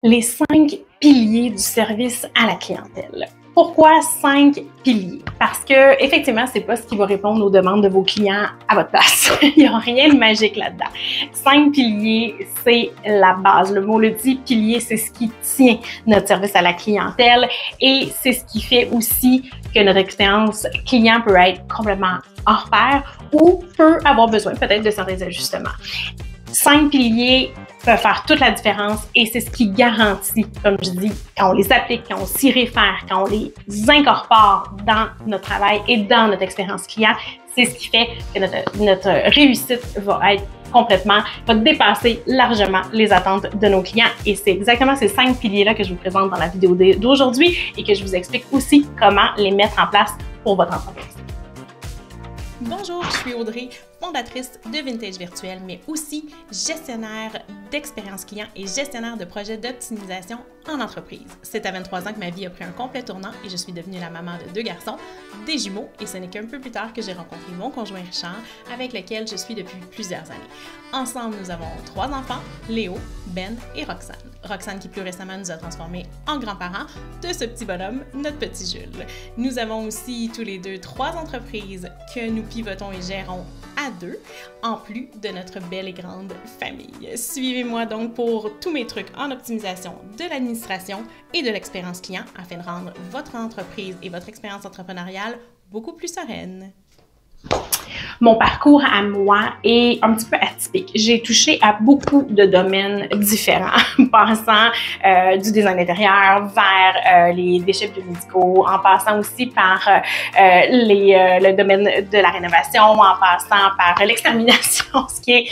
Les 5 piliers du service à la clientèle. Pourquoi 5 piliers? Parce que, effectivement, c'est pas ce qui va répondre aux demandes de vos clients à votre place. Il n'y a rien de magique là-dedans. 5 piliers, c'est la base. Le mot le dit, pilier, c'est ce qui tient notre service à la clientèle et c'est ce qui fait aussi que notre expérience client peut être complètement hors pair ou peut avoir besoin peut-être de certains ajustements. 5 piliers peuvent faire toute la différence et c'est ce qui garantit, comme je dis, quand on les applique, quand on s'y réfère, quand on les incorpore dans notre travail et dans notre expérience client, c'est ce qui fait que notre réussite va être va dépasser largement les attentes de nos clients. Et c'est exactement ces 5 piliers-là que je vous présente dans la vidéo d'aujourd'hui et que je vous explique aussi comment les mettre en place pour votre entreprise. Bonjour, je suis Audrey, fondatrice de Vintage Virtuel, mais aussi gestionnaire d'expérience client et gestionnaire de projets d'optimisation en entreprise. C'est à 23 ans que ma vie a pris un complet tournant et je suis devenue la maman de 2 garçons, des jumeaux, et ce n'est qu'un peu plus tard que j'ai rencontré mon conjoint Richard, avec lequel je suis depuis plusieurs années. Ensemble, nous avons 3 enfants, Léo, Ben et Roxane. Roxane qui plus récemment nous a transformés en grands-parents de ce petit bonhomme, notre petit Jules. Nous avons aussi tous les deux 3 entreprises que nous pivotons et gérons à 2, en plus de notre belle et grande famille. Suivez-moi donc pour tous mes trucs en optimisation de l'administration et de l'expérience client afin de rendre votre entreprise et votre expérience entrepreneuriale beaucoup plus sereine. Mon parcours à moi est un petit peu atypique. J'ai touché à beaucoup de domaines différents, passant du design d'intérieur vers les déchets biomédicaux, en passant aussi par le domaine de la rénovation, en passant par l'extermination, ce qui est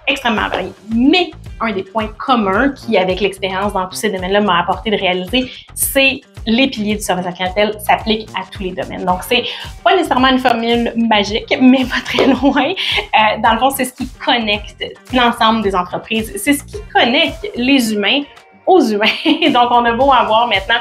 extrêmement varié. Mais un des points communs qui, avec l'expérience dans tous ces domaines-là, m'a apporté de réaliser, c'est les piliers du service à la clientèle s'appliquent à tous les domaines. Donc, c'est pas nécessairement une formule magique, mais pas très loin. Dans le fond, c'est ce qui connecte l'ensemble des entreprises. C'est ce qui connecte les humains aux humains. Donc, on a beau avoir maintenant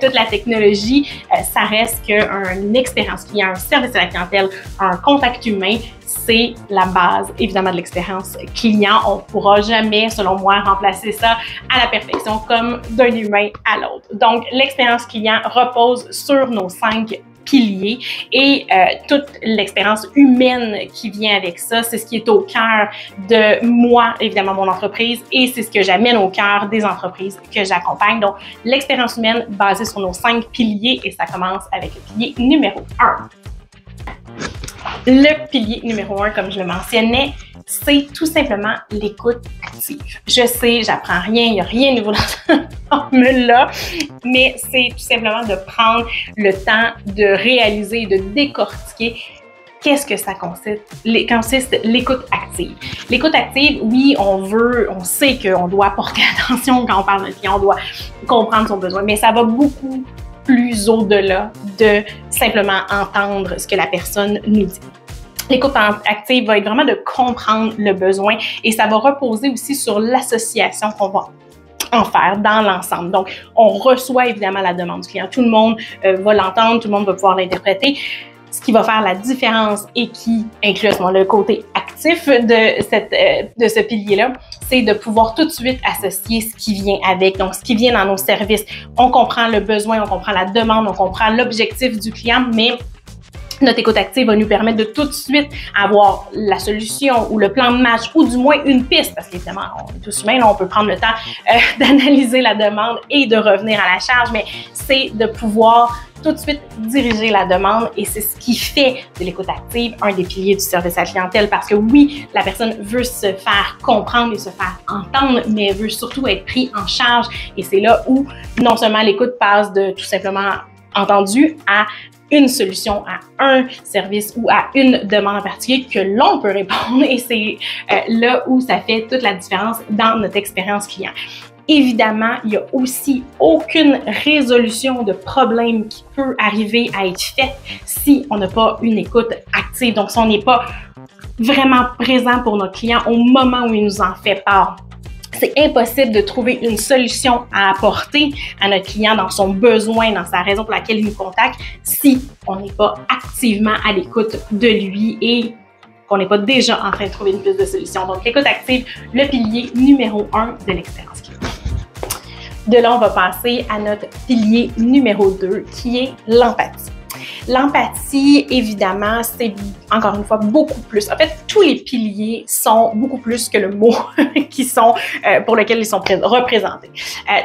toute la technologie, ça reste qu'une expérience client, un service à la clientèle, un contact humain, c'est la base, évidemment, de l'expérience client. On ne pourra jamais, selon moi, remplacer ça à la perfection comme d'un humain à l'autre. Donc, l'expérience client repose sur nos 5 piliers et toute l'expérience humaine qui vient avec ça, c'est ce qui est au cœur de moi, évidemment, mon entreprise, et c'est ce que j'amène au cœur des entreprises que j'accompagne. Donc, l'expérience humaine basée sur nos 5 piliers et ça commence avec le pilier numéro 1. Le pilier numéro 1, comme je le mentionnais, c'est tout simplement l'écoute active. Je sais, j'apprends rien, il n'y a rien de nouveau dans cette formule-là, mais c'est tout simplement de prendre le temps de réaliser, de décortiquer qu'est-ce que ça consiste l'écoute active. L'écoute active, oui, on sait qu'on doit porter attention quand on parle d'un client, on doit comprendre son besoin, mais ça va beaucoup plus au-delà de simplement entendre ce que la personne nous dit. L'écoute active va être vraiment de comprendre le besoin et ça va reposer aussi sur l'association qu'on va en faire dans l'ensemble. Donc, on reçoit évidemment la demande du client. Tout le monde va l'entendre, tout le monde va pouvoir l'interpréter. Ce qui va faire la différence et qui inclut le côté actif de ce pilier-là, c'est de pouvoir tout de suite associer ce qui vient avec, donc ce qui vient dans nos services. On comprend le besoin, on comprend la demande, on comprend l'objectif du client, mais notre écoute active va nous permettre de tout de suite avoir la solution ou le plan de match ou du moins une piste parce qu'évidemment, on est tous humains, là, on peut prendre le temps d'analyser la demande et de revenir à la charge, mais c'est de pouvoir tout de suite diriger la demande et c'est ce qui fait de l'écoute active un des piliers du service à la clientèle parce que oui, la personne veut se faire comprendre et se faire entendre, mais elle veut surtout être prise en charge et c'est là où non seulement l'écoute passe de tout simplement entendu à une solution, à un service ou à une demande en particulier que l'on peut répondre et c'est là où ça fait toute la différence dans notre expérience client. Évidemment, il n'y a aussi aucune résolution de problème qui peut arriver à être faite si on n'a pas une écoute active. Donc, si on n'est pas vraiment présent pour notre client au moment où il nous en fait part. C'est impossible de trouver une solution à apporter à notre client dans son besoin, dans sa raison pour laquelle il nous contacte, si on n'est pas activement à l'écoute de lui et qu'on n'est pas déjà en train de trouver une piste de solution. Donc, l'écoute active, le pilier numéro 1 de l'expérience client. De là, on va passer à notre pilier numéro 2, qui est l'empathie. L'empathie, évidemment, c'est encore une fois beaucoup plus. En fait, tous les piliers sont beaucoup plus que le mot pour lequel ils sont représentés.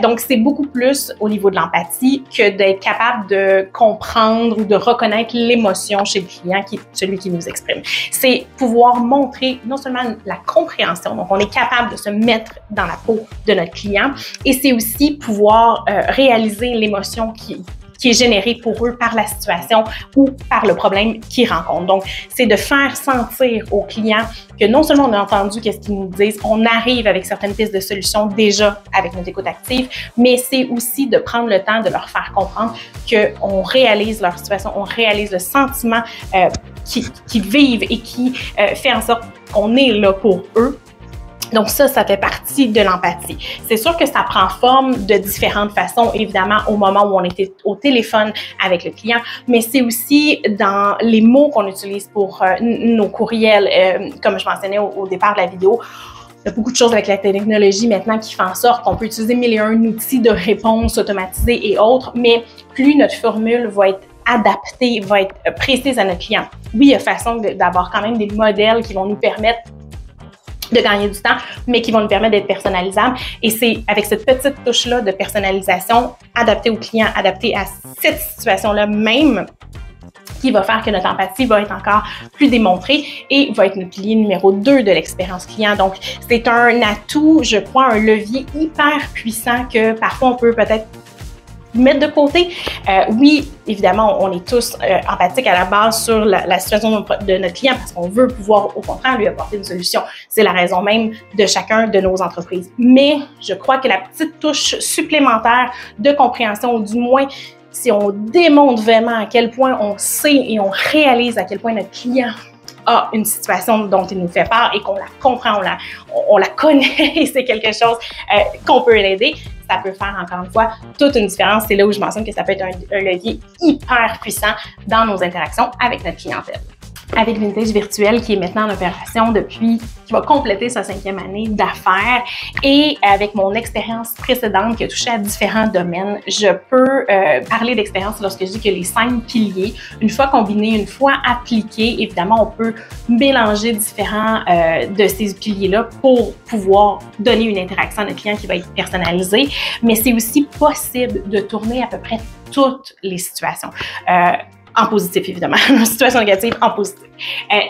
Donc, c'est beaucoup plus au niveau de l'empathie que d'être capable de comprendre ou de reconnaître l'émotion chez le client, qui est celui qui nous exprime. C'est pouvoir montrer non seulement la compréhension, donc on est capable de se mettre dans la peau de notre client, et c'est aussi pouvoir réaliser l'émotion qui est généré pour eux par la situation ou par le problème qu'ils rencontrent. Donc, c'est de faire sentir aux clients que non seulement on a entendu qu'est-ce qu'ils nous disent, on arrive avec certaines pistes de solutions déjà avec notre écoute active, mais c'est aussi de prendre le temps de leur faire comprendre qu'on réalise leur situation, on réalise le sentiment qu'ils vivent et qui fait en sorte qu'on est là pour eux. Donc ça fait partie de l'empathie. C'est sûr que ça prend forme de différentes façons, évidemment, au moment où on était au téléphone avec le client, mais c'est aussi dans les mots qu'on utilise pour nos courriels, comme je mentionnais au départ de la vidéo. Il y a beaucoup de choses avec la technologie maintenant qui font en sorte qu'on peut utiliser 1001 outils de réponse automatisés et autres, mais plus notre formule va être adaptée, va être précise à notre client. Oui, il y a façon d'avoir quand même des modèles qui vont nous permettre de gagner du temps, mais qui vont nous permettre d'être personnalisables. Et c'est avec cette petite touche-là de personnalisation adaptée au client, adaptée à cette situation-là même, qui va faire que notre empathie va être encore plus démontrée et va être notre pilier numéro 2 de l'expérience client. Donc, c'est un atout, je crois, un levier hyper puissant que parfois on peut peut-être mettre de côté. Oui, évidemment, on est tous empathiques à la base sur la situation de notre client parce qu'on veut pouvoir, au contraire, lui apporter une solution. C'est la raison même de chacun de nos entreprises. Mais je crois que la petite touche supplémentaire de compréhension, ou du moins, si on démontre vraiment à quel point on sait et on réalise à quel point notre client a une situation dont il nous fait part et qu'on la comprend, on la connaît et c'est quelque chose qu'on peut l'aider, ça peut faire encore une fois toute une différence. C'est là où je mentionne que ça peut être un levier hyper puissant dans nos interactions avec notre clientèle. Avec Vintage Virtuel, qui est maintenant en opération qui va compléter sa 5e année d'affaires, et avec mon expérience précédente qui a touché à différents domaines, je peux parler d'expérience lorsque je dis que les 5 piliers, une fois combinés, une fois appliqués, évidemment, on peut mélanger différents de ces piliers-là pour pouvoir donner une interaction à notre client qui va être personnalisée, mais c'est aussi possible de tourner à peu près toutes les situations. En positif, évidemment. Une situation négative en positif.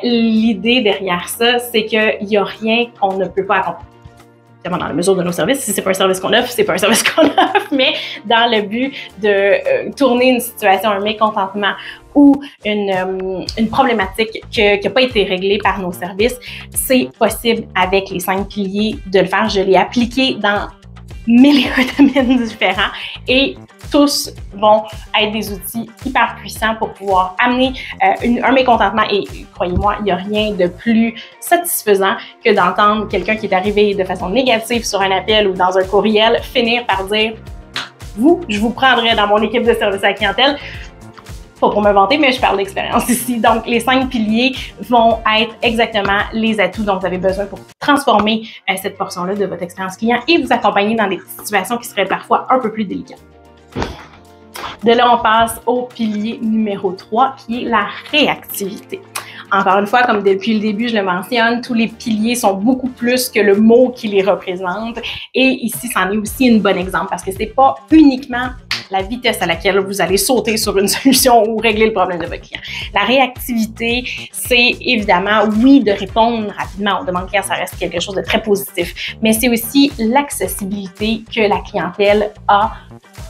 L'idée derrière ça, c'est qu'il n'y a rien qu'on ne peut pas accomplir. Évidemment, dans la mesure de nos services. Si c'est pas un service qu'on offre, c'est pas un service qu'on offre, mais dans le but de tourner une situation, un mécontentement ou une problématique qui n'a pas été réglée par nos services, c'est possible avec les 5 piliers de le faire. Je l'ai appliqué dans 1000 domaines différents et tous vont être des outils hyper puissants pour pouvoir amener un mécontentement. Et croyez-moi, il n'y a rien de plus satisfaisant que d'entendre quelqu'un qui est arrivé de façon négative sur un appel ou dans un courriel finir par dire « je vous prendrai dans mon équipe de service à la clientèle ». Pas pour me vanter, mais je parle d'expérience ici. Donc, les 5 piliers vont être exactement les atouts dont vous avez besoin pour transformer cette portion-là de votre expérience client et vous accompagner dans des situations qui seraient parfois un peu plus délicates. De là, on passe au pilier numéro 3, qui est la réactivité. Encore une fois, comme depuis le début, je le mentionne, tous les piliers sont beaucoup plus que le mot qui les représente. Et ici, c'en est aussi un bon exemple parce que c'est pas uniquement la vitesse à laquelle vous allez sauter sur une solution ou régler le problème de votre client. La réactivité, c'est évidemment, oui, de répondre rapidement aux demandes clients, ça reste quelque chose de très positif, mais c'est aussi l'accessibilité que la clientèle a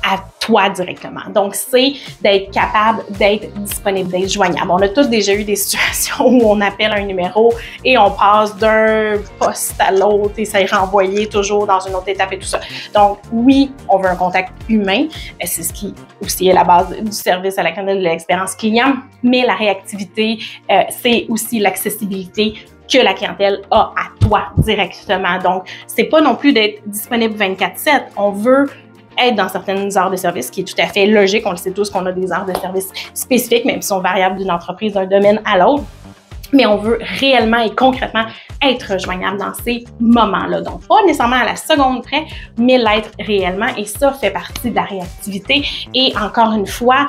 à toi directement. Donc, c'est d'être capable d'être disponible, d'être joignable. On a tous déjà eu des situations où on appelle un numéro et on passe d'un poste à l'autre et ça est renvoyé toujours dans une autre étape et tout ça. Donc, oui, on veut un contact humain. C'est ce qui aussi est la base du service à la clientèle de l'expérience client, mais la réactivité, c'est aussi l'accessibilité que la clientèle a à toi directement. Donc, c'est pas non plus d'être disponible 24/7. On veut être dans certaines heures de service, qui est tout à fait logique. On le sait tous qu'on a des heures de service spécifiques, même si sont variables d'une entreprise, d'un domaine à l'autre. mais on veut réellement et concrètement être rejoignable dans ces moments-là. Donc, pas nécessairement à la seconde près, mais l'être réellement. Et ça fait partie de la réactivité. Et encore une fois,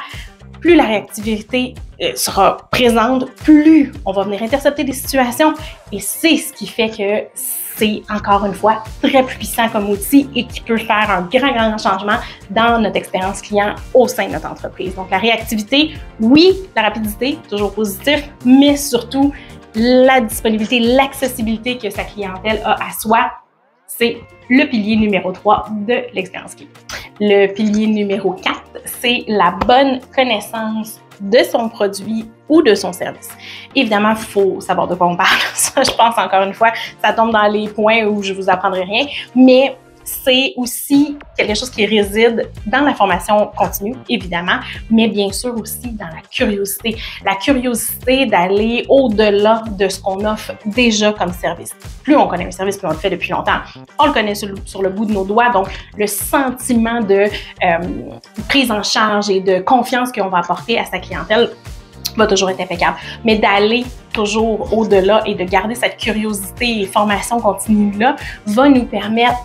plus la réactivité sera présente, plus on va venir intercepter des situations. Et c'est ce qui fait que c'est, encore une fois, très puissant comme outil et qui peut faire un grand changement dans notre expérience client au sein de notre entreprise. Donc, la réactivité, oui, la rapidité, toujours positif, mais surtout la disponibilité, l'accessibilité que sa clientèle a à soi, c'est le pilier numéro 3 de l'expérience client. Le pilier numéro 4, c'est la bonne connaissance de son produit ou de son service. Évidemment, il faut savoir de quoi on parle. Ça, je pense, encore une fois, ça tombe dans les points où je vous apprendrai rien, mais c'est aussi quelque chose qui réside dans la formation continue, évidemment, mais bien sûr aussi dans la curiosité. La curiosité d'aller au-delà de ce qu'on offre déjà comme service. Plus on connaît un service, plus on le fait depuis longtemps. On le connaît sur le bout de nos doigts, donc le sentiment de prise en charge et de confiance qu'on va apporter à sa clientèle va toujours être impeccable. Mais d'aller toujours au-delà et de garder cette curiosité et formation continue-là va nous permettre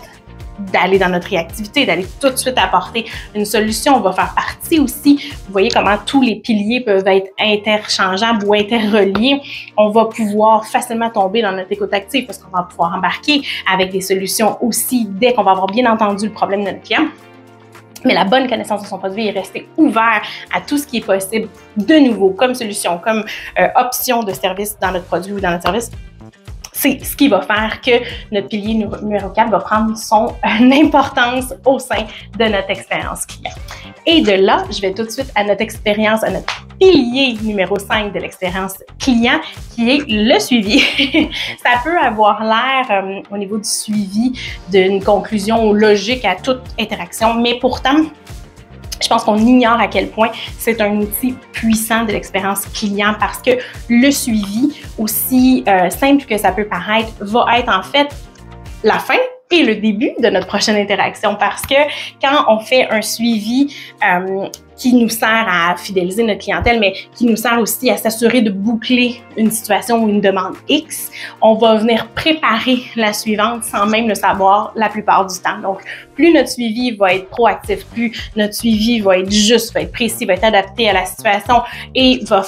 d'aller dans notre réactivité, d'aller tout de suite apporter une solution. On va faire partie aussi, vous voyez comment tous les piliers peuvent être interchangeables ou interreliés. On va pouvoir facilement tomber dans notre écoute active parce qu'on va pouvoir embarquer avec des solutions aussi dès qu'on va avoir bien entendu le problème de notre client. Mais la bonne connaissance de son produit est rester ouvert à tout ce qui est possible de nouveau comme solution, comme option de service dans notre produit ou dans notre service. C'est ce qui va faire que notre pilier numéro 4 va prendre son importance au sein de notre expérience client. Et de là, je vais tout de suite à notre expérience, à notre pilier numéro 5 de l'expérience client, qui est le suivi. Ça peut avoir l'air, au niveau du suivi, d'une conclusion logique à toute interaction, mais pourtant, je pense qu'on ignore à quel point c'est un outil puissant de l'expérience client parce que le suivi, aussi simple que ça peut paraître, va être en fait la fin et le début de notre prochaine interaction parce que quand on fait un suivi qui nous sert à fidéliser notre clientèle, mais qui nous sert aussi à s'assurer de boucler une situation ou une demande X, on va venir préparer la suivante sans même le savoir la plupart du temps. Donc, plus notre suivi va être proactif, plus notre suivi va être juste, va être précis, va être adapté à la situation et va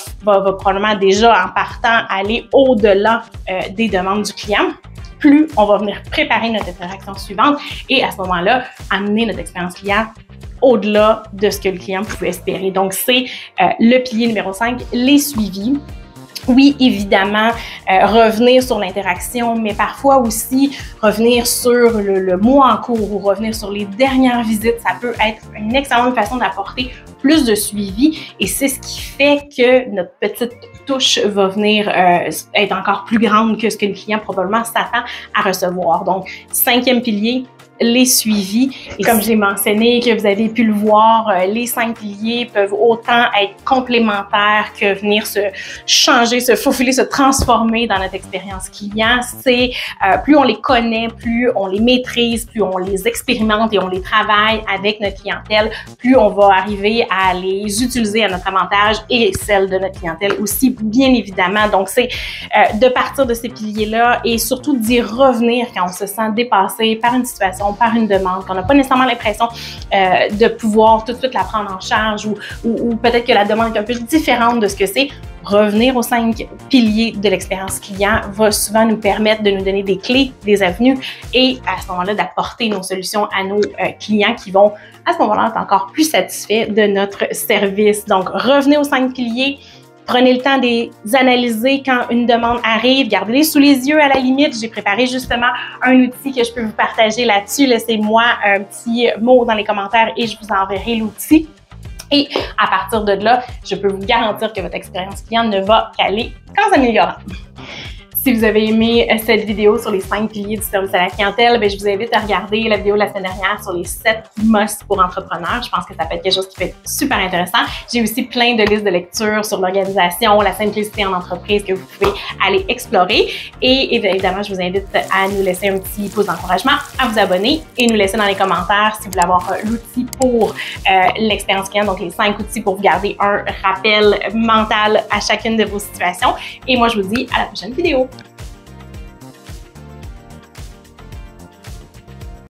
probablement déjà en partant aller au-delà des demandes du client, plus on va venir préparer notre interaction suivante et à ce moment-là, amener notre expérience client au-delà de ce que le client pouvait espérer. Donc, c'est le pilier numéro 5, les suivis. Oui, évidemment, revenir sur l'interaction, mais parfois aussi revenir sur le mois en cours ou revenir sur les dernières visites. Ça peut être une excellente façon d'apporter plus de suivi et c'est ce qui fait que notre petite touche va venir être encore plus grande que ce que le client probablement s'attend à recevoir. Donc, 5e pilier, les suivis. Et comme j'ai mentionné, que vous avez pu le voir, les 5 piliers peuvent autant être complémentaires que venir se changer, se faufiler, se transformer dans notre expérience client. C'est plus on les connaît, plus on les maîtrise, plus on les expérimente et on les travaille avec notre clientèle, plus on va arriver à les utiliser à notre avantage et celle de notre clientèle aussi, bien évidemment. Donc, c'est de partir de ces piliers-là et surtout d'y revenir quand on se sent dépassé par une situation, par une demande, qu'on n'a pas nécessairement l'impression de pouvoir tout de suite la prendre en charge ou peut-être que la demande est un peu différente de ce que c'est. Revenir aux 5 piliers de l'expérience client va souvent nous permettre de nous donner des clés, des avenues et à ce moment-là d'apporter nos solutions à nos clients qui vont à ce moment-là être encore plus satisfaits de notre service. Donc, revenez aux 5 piliers. Prenez le temps de les analyser quand une demande arrive. Gardez-les sous les yeux à la limite. J'ai préparé justement un outil que je peux vous partager là-dessus. Laissez-moi un petit mot dans les commentaires et je vous enverrai l'outil. Et à partir de là, je peux vous garantir que votre expérience client ne va qu'aller qu'en s'améliorant. Si vous avez aimé cette vidéo sur les 5 piliers du service à la clientèle, bien, je vous invite à regarder la vidéo de la semaine dernière sur les 7 musts pour entrepreneurs. Je pense que ça peut être quelque chose qui peut être super intéressant. J'ai aussi plein de listes de lecture sur l'organisation, la simplicité en entreprise que vous pouvez aller explorer. Et évidemment, je vous invite à nous laisser un petit pouce d'encouragement, à vous abonner et nous laisser dans les commentaires si vous voulez avoir l'outil pour l'expérience client, donc les 5 outils pour vous garder un rappel mental à chacune de vos situations. Et moi, je vous dis à la prochaine vidéo.